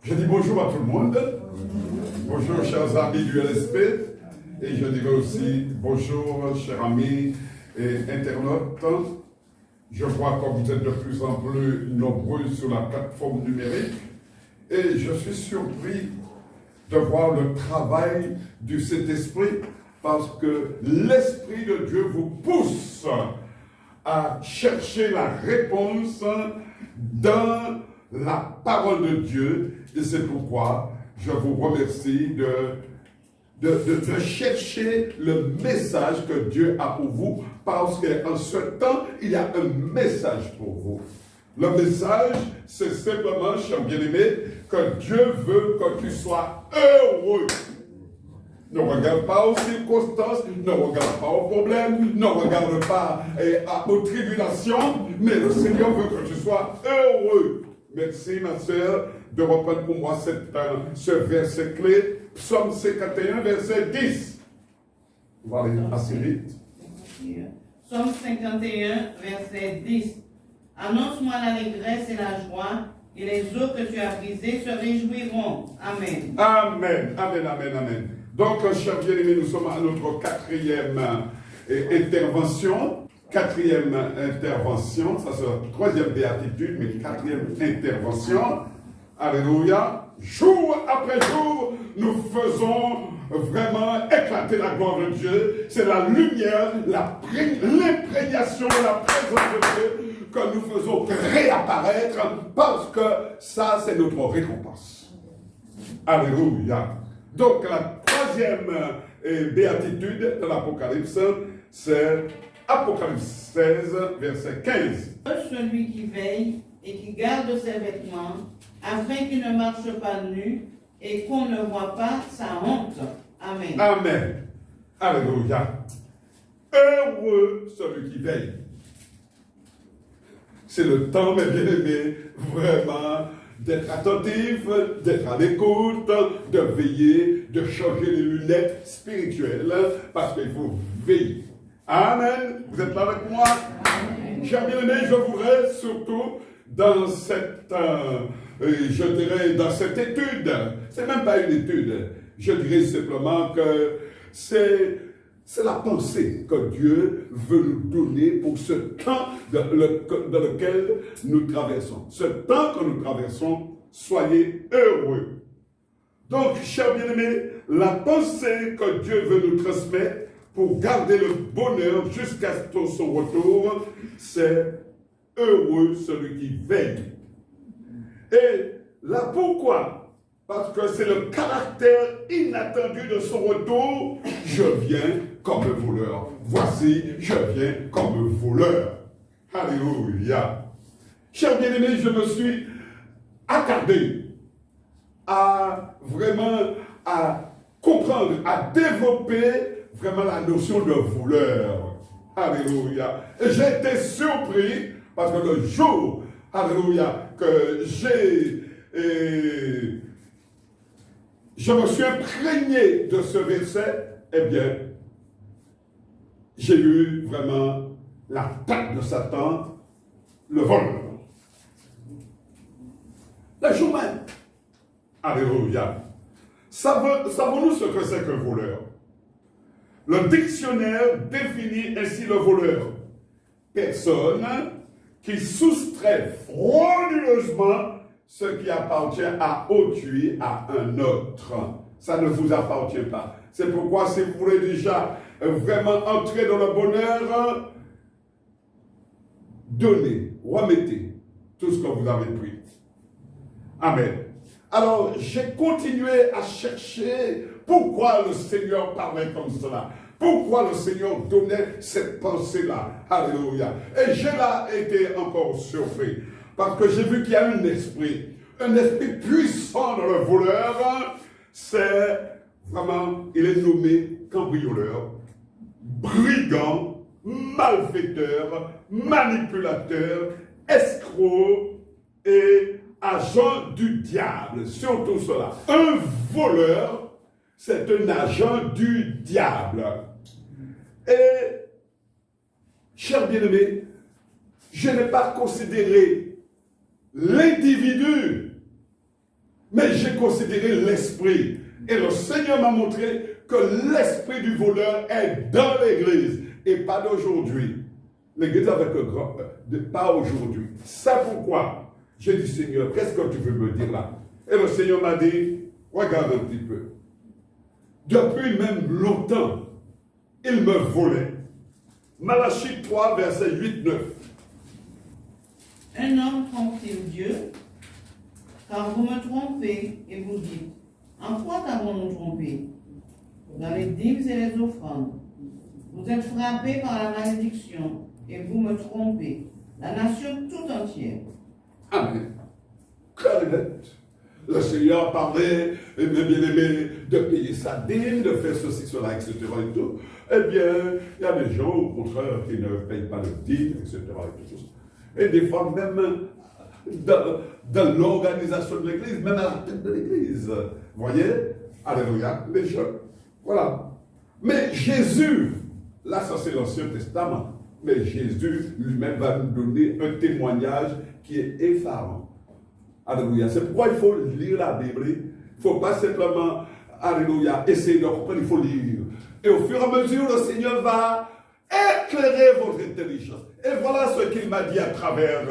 Je dis bonjour à tout le monde. Bonjour chers amis du LSP. Et je dirais aussi bonjour chers amis et internautes. Je vois que vous êtes de plus en plus nombreux sur la plateforme numérique. Et je suis surpris de voir le travail du Saint-Esprit parce que l'Esprit de Dieu vous pousse à chercher la réponse dans la parole de Dieu. Et c'est pourquoi je vous remercie de chercher le message que Dieu a pour vous, parce qu'en ce temps, il y a un message pour vous. Le message, c'est simplement, cher bien-aimé, que Dieu veut que tu sois heureux. Ne regarde pas aux circonstances, ne regarde pas aux problèmes, ne regarde pas aux tribulations, mais le Seigneur veut que tu sois heureux. Merci, ma soeur, de reprendre pour moi ce verset clé, Psaume 51, verset 10. On va aller assez vite. Psaume 51, verset 10. Annonce-moi l'allégresse et la joie, et les eaux que tu as brisées se réjouiront. Amen. Amen, amen, amen, amen. Donc, chers bien-aimés, nous sommes à notre quatrième intervention. Quatrième intervention, ça c'est la troisième béatitude, mais quatrième intervention. Alléluia. Jour après jour, nous faisons vraiment éclater la gloire de Dieu. C'est la lumière, l'imprégnation de la présence de Dieu que nous faisons réapparaître, parce que ça, c'est notre récompense. Alléluia. Donc, la troisième béatitude de l'Apocalypse, c'est Apocalypse 16, verset 15. Celui qui veille et qui garde ses vêtements, afin qu'il ne marche pas nu et qu'on ne voit pas sa honte. Amen. Amen. Alléluia. Heureux celui qui veille. C'est le temps, mes bien-aimés, vraiment d'être attentif, d'être à l'écoute, de veiller, de changer les lunettes spirituelles, parce qu'il faut veiller. Amen. Vous êtes là avec moi? Chers bien-aimés, je voudrais surtout dans cette, je dirais, dans cette étude, c'est même pas une étude, je dirais simplement que c'est la pensée que Dieu veut nous donner pour ce temps dans lequel nous traversons. Ce temps que nous traversons, soyez heureux. Donc, chers bien-aimés, la pensée que Dieu veut nous transmettre pour garder le bonheur jusqu'à son retour, c'est heureux celui qui veille. Et là, pourquoi? Parce que c'est le caractère inattendu de son retour. Je viens comme un voleur. Voici, je viens comme un voleur. Alléluia. Chers bien-aimés, je me suis attardé à vraiment comprendre, à développer vraiment la notion de voleur. Alléluia. Et j'ai été surpris parce que le jour, alléluia, que je me suis imprégné de ce verset, eh bien, j'ai vu vraiment l'attaque de Satan, le vol. Le jour même. Alléluia. Savons-nous ce que c'est qu'un voleur? Le dictionnaire définit ainsi le voleur: personne qui soustrait frauduleusement ce qui appartient à autrui à un autre. Ça ne vous appartient pas. C'est pourquoi si vous voulez déjà vraiment entrer dans le bonheur, donnez, remettez tout ce que vous avez pris. Amen. Alors, j'ai continué à chercher pourquoi le Seigneur parlait comme cela. Pourquoi le Seigneur donnait cette pensée-là. Alléluia. Et j'ai là été encore surpris. Parce que j'ai vu qu'il y a un esprit puissant dans le voleur. C'est vraiment, il est nommé cambrioleur, brigand, malfaiteur, manipulateur, escroc et agent du diable. Surtout cela. Un voleur, c'est un agent du diable. Et, chers bien-aimés, je n'ai pas considéré l'individu Mais j'ai considéré l'esprit. Et le Seigneur m'a montré que l'esprit du voleur est dans l'église et pas d'aujourd'hui. L'église avec un grand, pas aujourd'hui. C'est pourquoi j'ai dit, Seigneur, qu'est-ce que tu veux me dire là? Et le Seigneur m'a dit, regarde un petit peu. Depuis même longtemps, il me volait. Malachie 3, verset 8-9. Un homme trompe-t-il Dieu? Car vous me trompez et vous dites, en quoi t'avons-nous trompé? Dans les dîmes et les offrandes. Vous êtes frappés par la malédiction et vous me trompez, la nation tout entière. Amen. Clarinette. Le Seigneur parlait, et bien aimé, de payer sa dîme, de faire ceci, cela, etc. Et tout. Eh bien, il y a des gens, au contraire, qui ne payent pas le dîme, etc. Et, tout. Et des fois, même dans l'organisation de l'Église, même à la tête de l'Église. Vous voyez? Alléluia, les jeunes. Voilà. Mais Jésus, là, ça c'est l'Ancien Testament, mais Jésus lui-même va nous donner un témoignage qui est effarant. Alléluia. C'est pourquoi il faut lire la Bible. Il ne faut pas simplement, alléluia, essayer de comprendre, il faut lire. Et au fur et à mesure, le Seigneur va éclairer votre intelligence. Et voilà ce qu'il m'a dit à travers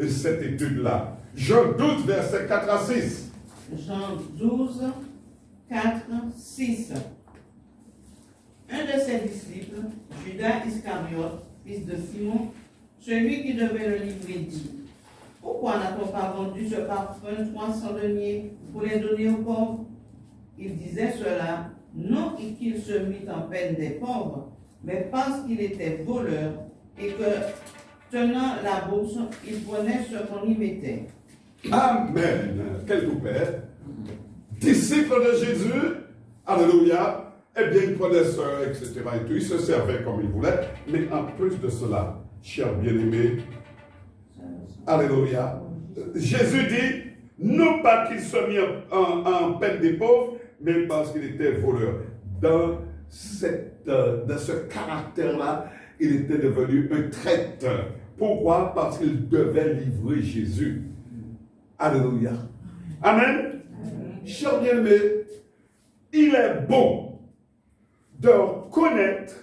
cette étude-là. Jean 12, versets 4 à 6. Jean 12, 4, 6. Un de ses disciples, Judas Iscariote, fils de Simon, celui qui devait le livrer, dit: pourquoi n'a-t-on pas vendu ce parfum 300 deniers pour les donner aux pauvres? Il disait cela, non qu'il se mit en peine des pauvres, mais parce qu'il était voleur et que, tenant la bourse, il prenait ce qu'on y mettait. Amen. Quel père. Disciple de Jésus, alléluia, eh bien il prenait ça, etc. Et tout. Il se servait comme il voulait, mais en plus de cela, cher bien-aimé, alléluia, Jésus dit, non pas qu'il se mit en peine des pauvres, mais parce qu'il était voleur. Dans ce caractère-là, il était devenu un traiteur. Pourquoi? Parce qu'il devait livrer Jésus. Alléluia. Amen. Cher bien-aimé, il est bon de connaître,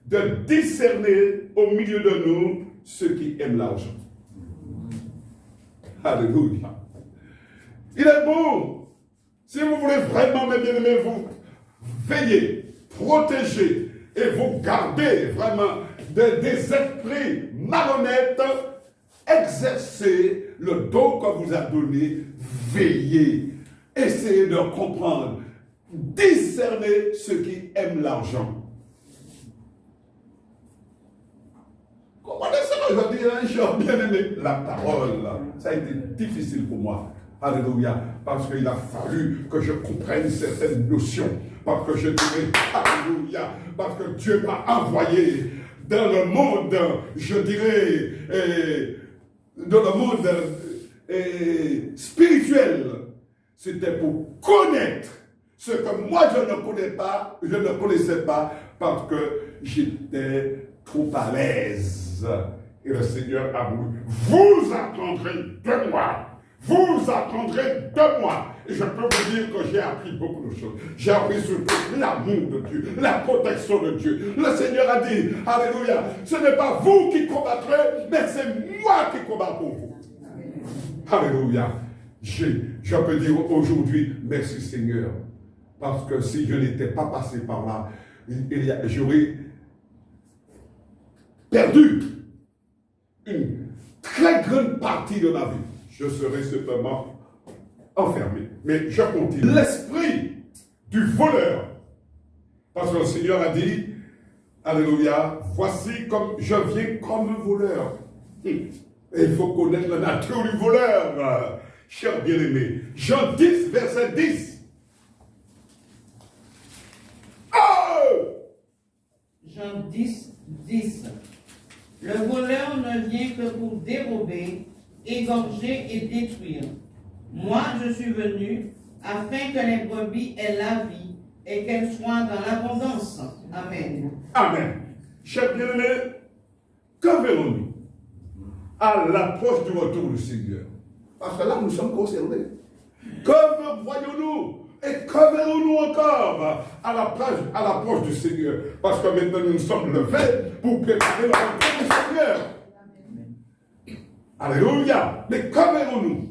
de discerner au milieu de nous ceux qui aiment l'argent. Alléluia. Il est bon. Si vous voulez vraiment, mes bien-aimés, vous veiller, protéger et vous garder vraiment des esprits malhonnêtes, exercez le don qu'on vous a donné, veillez, essayez de comprendre, discerner ceux qui aiment l'argent. Comprenez ça, je dis, j'ai bien aimé la parole. Ça a été difficile pour moi. Alléluia. Parce qu'il a fallu que je comprenne certaines notions. Parce que je dirais, alléluia. Parce que Dieu m'a envoyé dans le monde, je dirais, dans le monde spirituel. C'était pour connaître ce que moi je ne connaissais pas, parce que j'étais trop à l'aise. Et le Seigneur a voulu, vous apprendrez de moi. Vous apprendrez de moi. Et je peux vous dire que j'ai appris beaucoup de choses. J'ai appris surtout l'amour de Dieu, la protection de Dieu. Le Seigneur a dit, alléluia, ce n'est pas vous qui combattrez, mais c'est moi qui combats pour vous. Alléluia. Je peux dire aujourd'hui, merci Seigneur. Parce que si je n'étais pas passé par là, j'aurais perdu une très grande partie de ma vie. Je serai simplement enfermé. Mais je continue. L'esprit du voleur. Parce que le Seigneur a dit, alléluia, voici comme je viens comme un voleur. Et il faut connaître la nature du voleur, cher bien-aimé. Jean 10, verset 10. Oh! Jean 10, 10. Le voleur ne vient que pour dérober, égorger et détruire. Moi, je suis venu afin que les brebis aient la vie et qu'elles soient dans l'abondance. Amen. Amen. Cher bien-aimé, que verrons-nous à l'approche du retour du Seigneur? Parce que là, nous sommes concernés. Comme voyons-nous et que verrons-nous encore à l'approche du Seigneur? Parce que maintenant nous sommes levés pour préparer la rencontre du Seigneur. Alléluia. Mais que verrons-nous?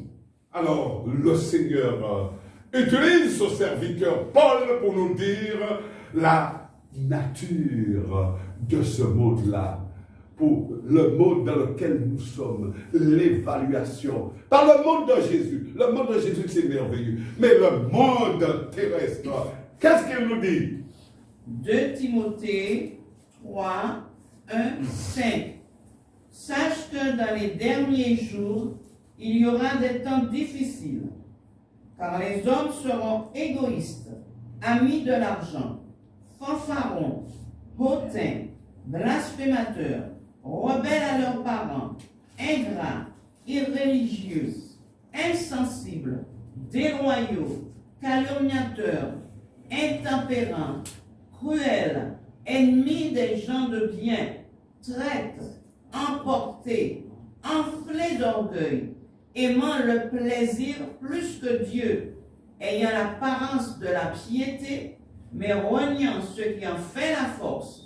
Alors le Seigneur utilise son serviteur Paul pour nous dire la nature de ce monde-là. Pour le monde dans lequel nous sommes, l'évaluation. Par le monde de Jésus. Le monde de Jésus, c'est merveilleux. Mais le monde terrestre, qu'est-ce qu'il nous dit? 2 Timothée 3, 1, 5. Sache que dans les derniers jours, il y aura des temps difficiles, car les hommes seront égoïstes, amis de l'argent, fanfarons, hautains, blasphémateurs, rebelles à leurs parents, ingrats, irréligieux, insensibles, déloyaux, calomniateurs, intempérants, cruels, ennemis des gens de bien, traîtres, emportés, enflés d'orgueil, aimant le plaisir plus que Dieu, ayant l'apparence de la piété, mais reniant ce qui en fait la force.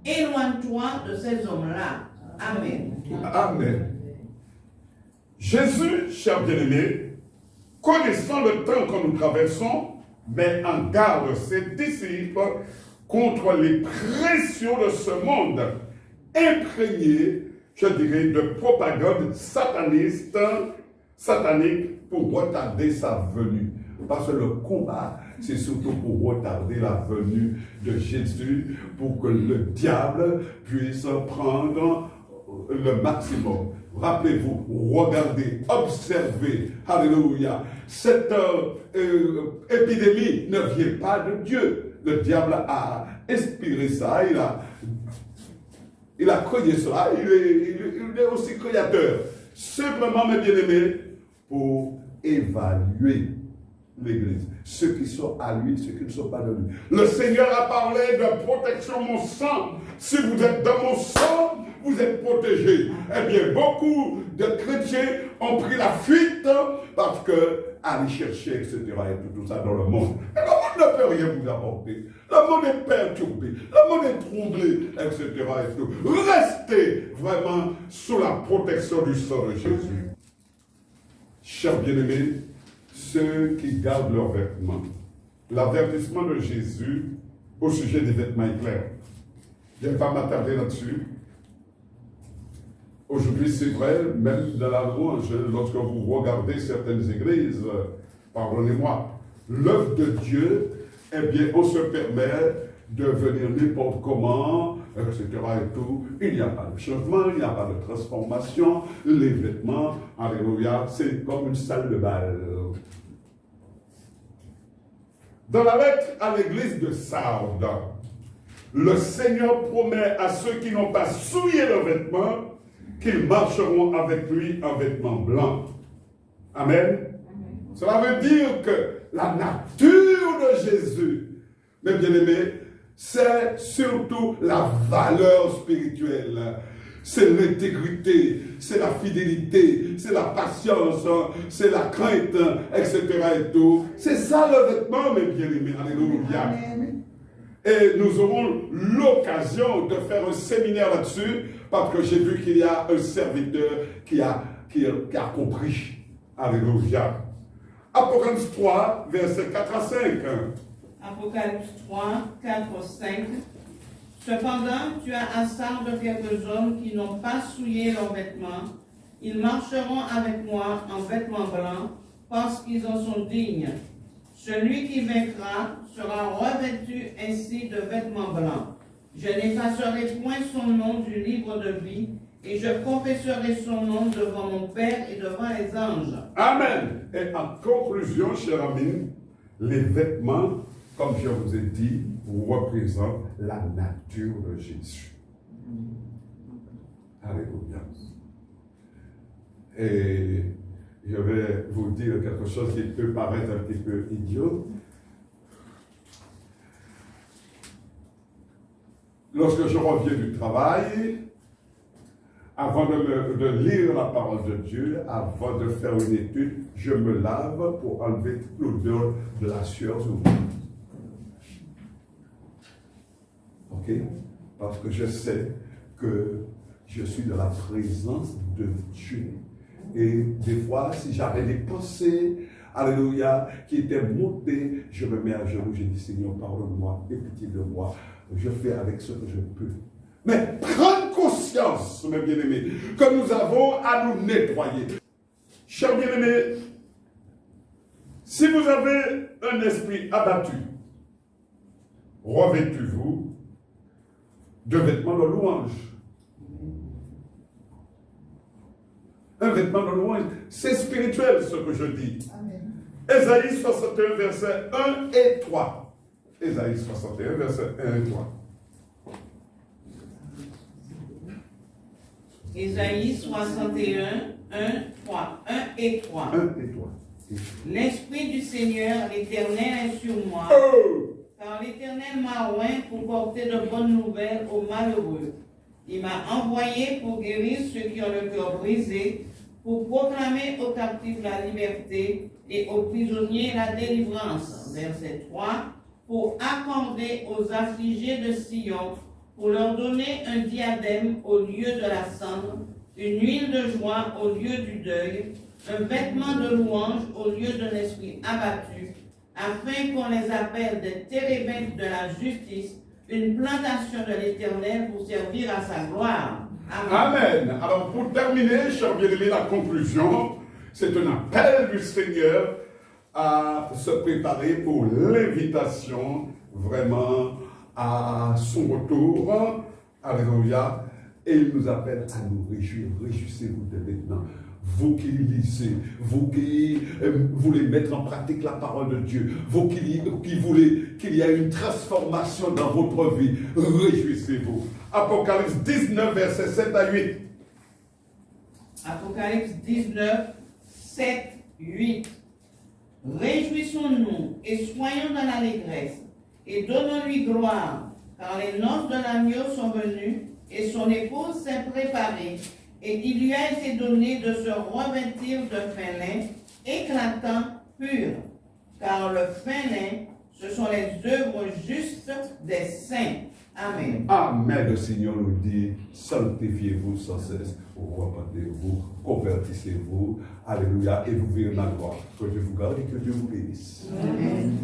Éloigne-toi de ces hommes-là. Amen. Amen. Jésus, cher bien-aimé, connaissant le temps que nous traversons, met en garde ses disciples contre les pressions de ce monde, imprégné, je dirais, de propagande satanique pour retarder sa venue. Parce que le combat, c'est surtout pour retarder la venue de Jésus, pour que le diable puisse prendre le maximum. Rappelez-vous, regardez, observez, alléluia, cette épidémie ne vient pas de Dieu. Le diable a inspiré ça, il a créé cela, il est aussi créateur. Simplement, mes bien-aimés, pour évaluer l'Église. Ceux qui sont à lui, ceux qui ne sont pas de lui. Le Seigneur a parlé de protection, mon sang. Si vous êtes dans mon sang, vous êtes protégés. Eh bien, beaucoup de chrétiens ont pris la fuite parce que aller chercher, etc. et tout ça dans le monde. Et le monde ne peut rien vous apporter. Le monde est perturbé, le monde est troublé, etc. et tout. Restez vraiment sous la protection du sang de Jésus. Chers bien-aimés, ceux qui gardent leurs vêtements. L'avertissement de Jésus au sujet des vêtements est clair. Je ne vais pas m'attarder là-dessus. Aujourd'hui, c'est vrai, même dans la louange, lorsque vous regardez certaines églises, pardonnez-moi, l'œuvre de Dieu, eh bien, on se permet de venir n'importe comment, etc. et tout. Il n'y a pas de changement, il n'y a pas de transformation. Les vêtements, alléluia, c'est comme une salle de bal. Dans la lettre à l'église de Sardes, le Seigneur promet à ceux qui n'ont pas souillé leurs vêtements qu'ils marcheront avec lui en vêtements blancs. Amen. Amen. Cela veut dire que la nature de Jésus, mes bien-aimés, c'est surtout la valeur spirituelle. C'est l'intégrité, c'est la fidélité, c'est la patience, c'est la crainte, etc. et tout. C'est ça le vêtement, mes bien-aimés. Alléluia. Amen. Et nous aurons l'occasion de faire un séminaire là-dessus, parce que j'ai vu qu'il y a un serviteur qui a compris. Alléluia. Apocalypse 3, versets 4 à 5. Apocalypse 3, 4 à 5. Cependant, tu as à Sardes quelques hommes qui n'ont pas souillé leurs vêtements. Ils marcheront avec moi en vêtements blancs, parce qu'ils en sont dignes. Celui qui vaincra sera revêtu ainsi de vêtements blancs. Je n'effacerai point son nom du livre de vie, et je confesserai son nom devant mon Père et devant les anges. Amen. Et en conclusion, cher ami, les vêtements, comme je vous ai dit, représentent la nature de Jésus. Alléluia. Et je vais vous dire quelque chose qui peut paraître un petit peu idiot. Lorsque je reviens du travail, avant de lire la parole de Dieu, avant de faire une étude, je me lave pour enlever l'odeur de la sueur sur moi. Ok? Parce que je sais que je suis dans la présence de Dieu. Et des fois, si j'avais des pensées, alléluia, qui étaient montées, je me mets à genoux, je dis Seigneur, pardonne-moi, aie pitié de moi. Je fais avec ce que je peux. Mais prendre conscience, mes bien-aimés, que nous avons à nous nettoyer. Chers bien-aimés, si vous avez un esprit abattu, revêtez-vous de vêtements de louange. Un vêtement de louange, c'est spirituel ce que je dis. Amen. Ésaïe 61, versets 1 et 3. Ésaïe 61, versets 1 et 3. Ésaïe 61, 1, 3. 1 et 3. 1 et 3. L'Esprit du Seigneur, l'Éternel, est sur moi. Car l'Éternel m'a oint pour porter de bonnes nouvelles aux malheureux. Il m'a envoyé pour guérir ceux qui ont le cœur brisé, pour proclamer aux captifs la liberté et aux prisonniers la délivrance. Verset 3. Pour accorder aux affligés de Sion, pour leur donner un diadème au lieu de la cendre, une huile de joie au lieu du deuil, un vêtement de louange au lieu d'un esprit abattu, afin qu'on les appelle des térébintes de la justice, une plantation de l'Éternel pour servir à sa gloire. Amen. Amen. Alors pour terminer, chers bien-aimés, la conclusion, c'est un appel du Seigneur à se préparer pour l'invitation vraiment à son retour. Alléluia. Et il nous appelle à nous réjouir. Réjouissez-vous dès maintenant. Vous qui lisez, vous qui voulez mettre en pratique la parole de Dieu, vous qui voulez qu'il y ait une transformation dans votre vie, réjouissez-vous. Apocalypse 19, versets 7 à 8. Apocalypse 19, 7, 8. Réjouissons-nous et soyons dans l'allégresse et donnons-lui gloire, car les noces de l'agneau sont venues et son épouse s'est préparée. Et il lui a été donné de se revêtir de fin lin, éclatant, pur. Car le fin lin, ce sont les œuvres justes des saints. Amen. Amen. Le Seigneur nous dit, sanctifiez-vous sans cesse, repentez-vous, convertissez-vous. Alléluia. Et vous verrez ma gloire. Que Dieu vous garde et que Dieu vous bénisse. Amen.